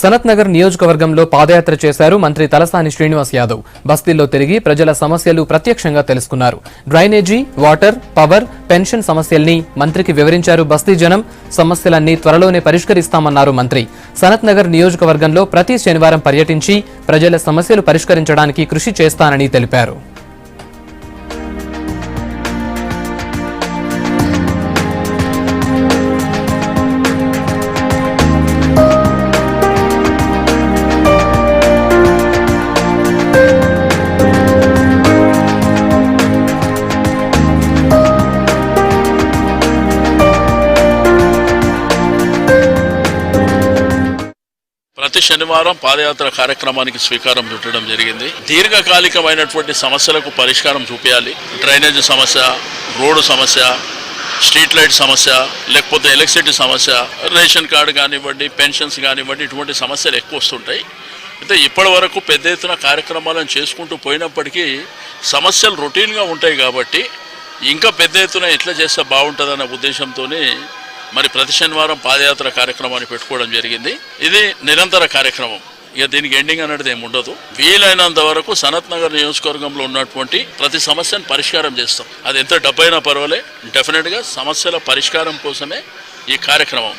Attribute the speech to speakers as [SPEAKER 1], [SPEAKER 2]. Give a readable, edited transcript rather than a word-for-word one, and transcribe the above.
[SPEAKER 1] సనత్ నగర్ నియోజకవర్గంలో పాదయాత్ర చేశారు మంత్రి తలసాని శ్రీనివాస్ యాదవ్. బస్తీల్లో తిరిగి ప్రజల సమస్యలు ప్రత్యక్షంగా తెలుసుకున్నారు. డ్రైనేజీ, వాటర్, పవర్, పెన్షన్ సమస్యల్ని మంత్రికి వివరించారు. బస్తీ జనం సమస్యలన్నీ త్వరలోనే పరిష్కరిస్తామన్నారు మంత్రి. సనత్ నగర్ నియోజకవర్గంలో ప్రతి శనివారం పర్యటించి ప్రజల సమస్యలు పరిష్కరించడానికి కృషి చేస్తానని తెలిపారు.
[SPEAKER 2] ప్రతి శనివారం పాదయాత్ర కార్యక్రమానికి స్వీకారం చుట్టడం జరిగింది. దీర్ఘకాలికమైనటువంటి సమస్యలకు పరిష్కారం చూపించాలి. డ్రైనేజ్ సమస్య, రోడ్డు సమస్య, స్ట్రీట్ లైట్ సమస్య, లేకపోతే ఎలక్ట్రిసిటీ సమస్య, రేషన్ కార్డు కానివ్వండి, పెన్షన్స్ కానివ్వండి, ఇటువంటి సమస్యలు ఎక్కువ వస్తుంటాయి. అయితే ఇప్పటి వరకు పెద్ద ఎత్తున కార్యక్రమాలను చేసుకుంటూ పోయినప్పటికీ సమస్యలు రొటీన్గా ఉంటాయి కాబట్టి ఇంకా పెద్ద ఎత్తున ఎట్లా చేస్తే బాగుంటుందన్న ఉద్దేశంతోనే మరి ప్రతి శనివారం పాదయాత్ర కార్యక్రమాన్ని పెట్టుకోవడం జరిగింది. ఇది నిరంతర కార్యక్రమం. ఇక దీనికి ఎండింగ్ అనేది ఏమి ఉండదు. వీలైనంత వరకు సనత్ నగర్ నియోజకవర్గంలో ఉన్నటువంటి ప్రతి సమస్యను పరిష్కారం చేస్తాం. అది ఎంత డబ్బైనా పర్వాలే, డెఫినెట్గా సమస్యల పరిష్కారం కోసమే ఈ కార్యక్రమం.